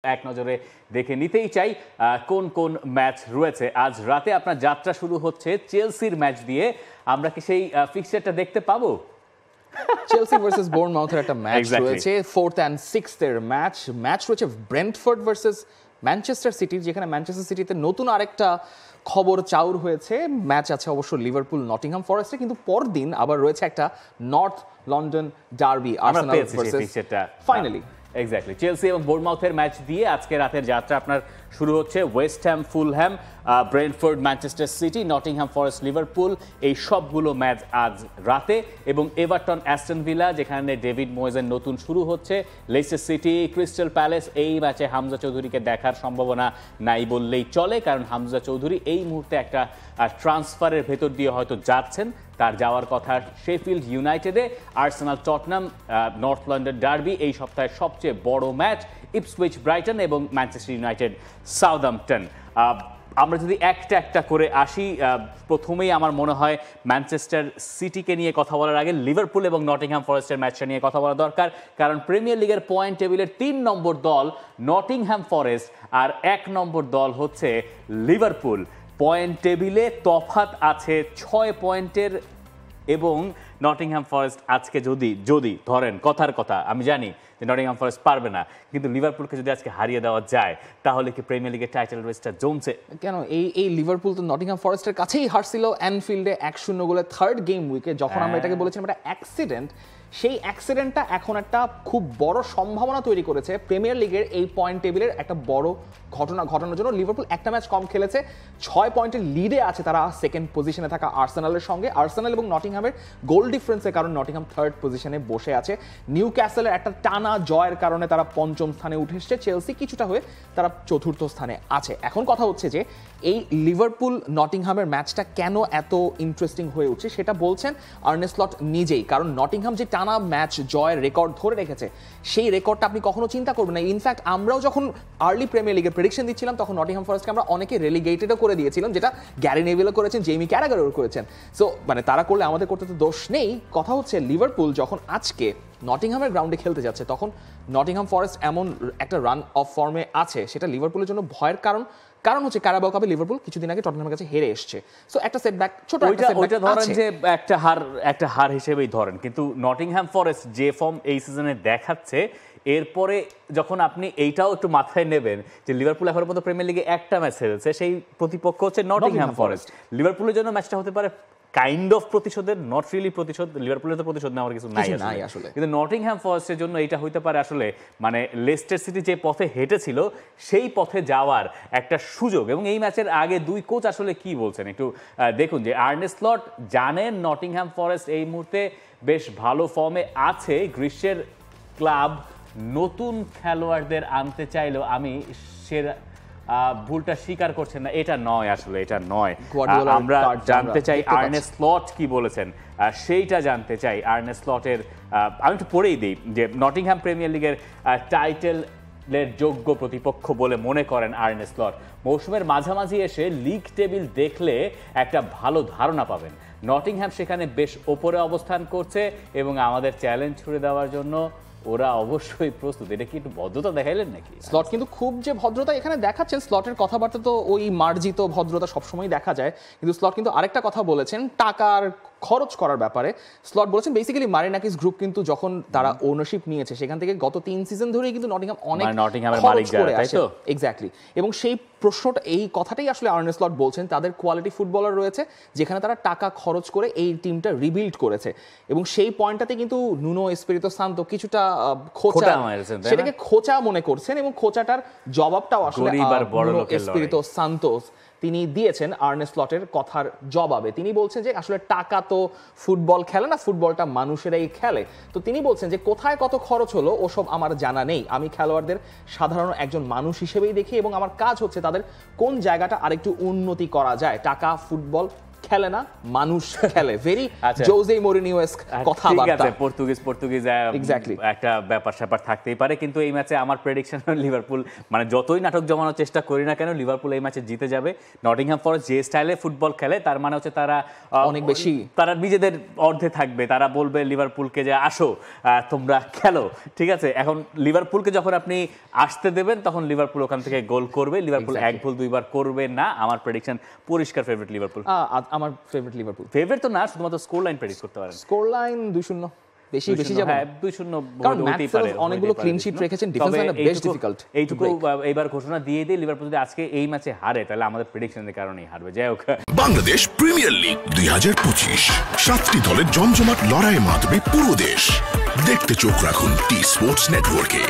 এক নজরে দেখে নিতেই চাই কোন কোন ম্যাচ রয়েছে। আজ রাতে আপনার যাত্রা শুরু হচ্ছে চেলসির ম্যাচ দিয়ে। আমরা কি সেই ফিক্সচারটা দেখতে পাবো? চেলসি ভার্সেস বোর্নমাউথের একটা ম্যাচ রয়েছে, 4th and 6th এর ম্যাচ রয়েছে ব্রেন্টফোর্ড ভার্সেস ম্যানচেস্টার সিটি, যেখানে ম্যানচেস্টার সিটিতে নতুন আরেকটা খবর চাউর হয়েছে। ম্যাচ আছে অবশ্য লিভারপুল নটিংহাম ফরেস্টে, কিন্তু পরদিন আবার রয়েছে একটা north London derby, Arsenal versus finally exactly Chelsea এবং বোর্নমাউথের ম্যাচ দিয়ে আজকে রাতের যাত্রা আপনার শুরু হচ্ছে। West Ham, Fulham, Brentford, Manchester City, Nottingham Forest, Liverpool, এই সবগুলো ম্যাচ আজ রাতে। এবং এভারটন, অ্যাস্টন ভিলা, যেখানে ডেভিড ময়েজের নতুন শুরু হচ্ছে, লেস্টার সিটি, ক্রিস্টাল প্যালেস। এই ম্যাচে হামজা চৌধুরীকে দেখার সম্ভাবনা নাই বললেই চলে, কারণ হামজা চৌধুরী এই মুহূর্তে একটা ট্রান্সফারের ভেতর দিয়ে হয়তো যাচ্ছেন। তার যাওয়ার কথা শেফিল্ড ইউনাইটেডে। Arsenal, Tottenham, north London derby এই সপ্তাহের সবচেয়ে বড় ম্যাচ। ইপসউইচ, ব্রাইটন এবং ম্যানচেস্টার ইউনাইটেড, সাউদাম্পটন। আমরা যদি একটা একটা করে আসি, প্রথমেই আমার মনে হয় ম্যানচেস্টার সিটিকে নিয়ে কথা বলার আগে লিভারপুল এবং নটিংহাম ফরেস্টের ম্যাচটা নিয়ে কথা বলা দরকার, কারণ প্রিমিয়ার লিগের পয়েন্ট টেবিলের 3 নম্বর দল নটিংহাম ফরেস্ট আর 1 নম্বর দল হচ্ছে লিভারপুল। পয়েন্ট টেবিলে তফাৎ আছে 6 পয়েন্টের, এবং নটিংহাম ফরেস্ট আজকে যদি ধরেন কথার কথা, আমি জানি যে নটিংহাম ফরেস্ট পারবে না, কিন্তু লিভারপুলকে যদি আজকে হারিয়ে দেওয়া যায় তাহলে কি প্রিমিয়ার লিগের টাইটেল রেসটা জমছে? কেন এই লিভারপুল তো নটিংহাম ফরেস্টের কাছেই হারছিল অ্যানফিল্ডে 1-0 গোলে থার্ড গেম উইকে, যখন আমরা এটাকে বলেছিলাম একটা অ্যাক্সিডেন্ট। সেই অ্যাক্সিডেন্টটা এখন একটা খুব বড় সম্ভাবনা তৈরি করেছে প্রিমিয়ার লিগের এই পয়েন্ট টেবিলের একটা বড় ঘটনা ঘটানোর জন্য। লিভারপুল একটা ম্যাচ কম খেলেছে, 6 পয়েন্টের লিডে আছে তারা সেকেন্ড পজিশনে থাকা আর্সেনালের সঙ্গে। আর্সেনাল এবং নটিংহামের গোল ডিফারেন্সের কারণে নটিংহাম থার্ড পজিশনে বসে আছে। নিউ ক্যাসেলের একটা টানা জয়ের কারণে তারা 5ম স্থানে উঠে এসছে। চেলসি কিছুটা হয়ে তারা 4র্থ স্থানে আছে। এখন কথা হচ্ছে যে এই লিভারপুল নটিংহামের ম্যাচটা কেন এত ইন্টারেস্টিং হয়ে উঠছে সেটা বলছেন আর্নে স্লট নিজেই, কারণ নটিংহাম যে টানা ম্যাচ জয়ের রেকর্ড ধরে রেখেছে, সেই রেকর্ডটা আপনি কখনো চিন্তা করবেন না। ইনফ্যাক্ট আমরাও যখন আর্লি প্রিমিয়ার লিগের প্রেডিকশন দিচ্ছিলাম তখন নটিংহাম ফরেস্টকে আমরা অনেকে রেলিগেটেডও করে দিয়েছিলাম, যেটা গ্যারি নেভিলও করেছেন, জেমি ক্যারাগারও করেছেন। সো মানে তারা করলে আমাদের করতে তো দোষ নেই। কথা হচ্ছে লিভারপুল যখন আজকে নটিংহামের গ্রাউন্ডে খেলতে যাচ্ছে, তখন নটিংহাম ফরেস্ট এমন একটা রান অফ ফর্মে আছে, সেটা লিভারপুলের জন্য ভয়ের কারণ হচ্ছে ক্যারাবাও কাপে লিভারপুল কিছুদিন আগে টটনহামের কাছে হেরে এসেছে। সো একটা সেটব্যাক, ছোট একটা সেটব্যাক ধরেন যে একটা হার হিসেবেই ধরেন, কিন্তু নটিংহাম ফরেস্ট যে ফর্ম এই সিজনে দেখাচ্ছে, এরপরে যখন আপনি এইটাও একটু মাথায় নেবেন যে লিভারপুল এখন পর্যন্ত প্রিমিয়ার লিগে একটা ম্যাচ হেরেছে, সেই প্রতিপক্ষ হচ্ছে নটিংহাম ফরেস্ট। লিভারপুলের জন্য ম্যাচটা হতে পারে কাইন্ড অফ প্রতিশোধের, নট রিয়েলি প্রতিশোধ। লিভারপুলের তো প্রতিশোধ নেওয়ার কিছু নাই আসলে, কিন্তু নটিংহাম ফরেস্টের জন্য এটা হইতে পারে আসলে মানে লেস্টার সিটি যে পথে হেঁটেছিল সেই পথে যাওয়ার একটা সুযোগ। এবং এই ম্যাচের আগে দুই কোচ আসলে কি বলছেন একটু দেখুন, যে আর্নে স্লট জানেন নটিংহাম ফরেস্ট এই মুহূর্তে বেশ ভালো ফর্মে আছে। গ্রীষ্মের ক্লাব নতুন খেলোয়াড়দের আনতে চাইলেও আমি সেরা ভুলটা স্বীকার করছেন না, এটা নয় আসলে, এটা নয়। আমরা জানতে চাই আর্নে স্লট কি বলেছেন, সেইটা জানতে চাই আর্নে স্লটের। আমি একটু পড়েই দিই যে নটিংহাম প্রিমিয়ার লিগের টাইটেলের যোগ্য প্রতিপক্ষ বলে মনে করেন আর্নে স্লট। মৌসুমের মাঝামাঝি এসে লিগ টেবিল দেখলে একটা ভালো ধারণা পাবেন। নটিংহাম সেখানে বেশ ওপরে অবস্থান করছে এবং আমাদের চ্যালেঞ্জ ছুড়ে দেওয়ার জন্য ওরা অবশ্যই প্রস্তুত। এটা কি একটু ভদ্রতা দেখাইলেন নাকি? স্লট কিন্তু খুব যে ভদ্রতা এখানে দেখাচ্ছেন, স্লটের কথাবার্তা তো ওই মার্জিত ভদ্রতা সবসময় দেখা যায়, কিন্তু স্লট কিন্তু আরেকটা কথা বলেছেন টাকার খরচ করার ব্যাপারে। স্লট বলেছেন বেসিক্যালি মারিনাকিস গ্রুপ কিন্তু যখন তারা ওনারশিপ নিয়েছে সেখান থেকে গত 3 সিজন ধরেই কিন্তু নটিংহাম অনেক খরচ করে আসে। এক্স্যাক্টলি, এবং সেই প্রশ্নটা, এই কথাটাই আসলে আর্নে স্লট বলছেন। তাদের কোয়ালিটি ফুটবলার রয়েছে যেখানে তারা টাকা খরচ করে এই টিমটা রিবিল্ড করেছে, এবং সেই পয়েন্টটাতে কিন্তু নুনো এসপিরিতো সান্তো কিছুটা খোঁচা, সেটাকে খোঁচা মনে করছেন, এবং খোঁচাটার জবাবটাও আসলে নুনো এসপিরিতো সান্তোস তিনি দিয়েছেন আর্নে স্লটের কথার জবাবে। তিনি বলছেন যে আসলে টাকা তো ফুটবল খেলে না, ফুটবলটা মানুষেরাই খেলে। তো তিনি বলছেন যে কোথায় কত খরচ হলো ওসব আমার জানা নেই, আমি খেলোয়াড়দের সাধারণ একজন মানুষ হিসেবেই দেখি, এবং আমার কাজ হচ্ছে তাদের কোন জায়গাটা আরেকটু উন্নতি করা যায়। টাকা ফুটবল খেলে না, মানুষ খেলে। ভেরি আচ্ছা। জোজে মরিনিও-এস্ক ঠিক কথাবার্তা। আছে, পর্তুগিজ Exactly. একটা ব্যাপার স্যাপার থাকতেই পারে, কিন্তু এই ম্যাচে আমার প্রেডিকশন লিভারপুল, মানে যতই নাটক জমানোর চেষ্টা করি না কেন, লিভারপুল এই ম্যাচে জিতে যাবে। নটিংহ্যাম ফরেস্ট যে স্টাইলে ফুটবল খেলে, তার মানে হচ্ছে তারা অনেক বেশি, তারা নিজেদের অর্ধে থাকবে, তারা বলবে লিভারপুলকে যে আসো তোমরা খেলো, ঠিক আছে। এখন লিভারপুলকে যখন আপনি আসতে দেবেন তখন লিভারপুল ওখান থেকে গোল করবে, লিভারপুল এক গোল দুইবার করবে না। আমার প্রেডিকশন পরিষ্কার ফেভারিট লিভারপুল। আমার ফেভারিট লিভারপুল। ফেভারিট তো না, শুধুমাত্র স্কোর লাইন প্রেডিক্ট করতে পারেন। স্কোর লাইন 2-0, বেশি যাবে। হ্যাঁ 2-0 কারণ হতেই পারে, অনেকগুলো ক্লিন শিট রেখেছেন, ডিফেন্স লাইন বেশ ডিফিকাল্ট। এইটুকু এইবার ঘোষণা দিয়ে দিয়ে লিভারপুল যদি আজকে এই ম্যাচে হারে, তাহলে আমাদের প্রেডিকশনের কারণেই হারবে। যাই হোক, বাংলাদেশ প্রিমিয়ার লিগ 2025, 7টি দলের জমজমাট লড়াইয়ে মাতবে পুরো দেশ। দেখতে চোখ রাখুন টি স্পোর্টস নেটওয়ার্কে।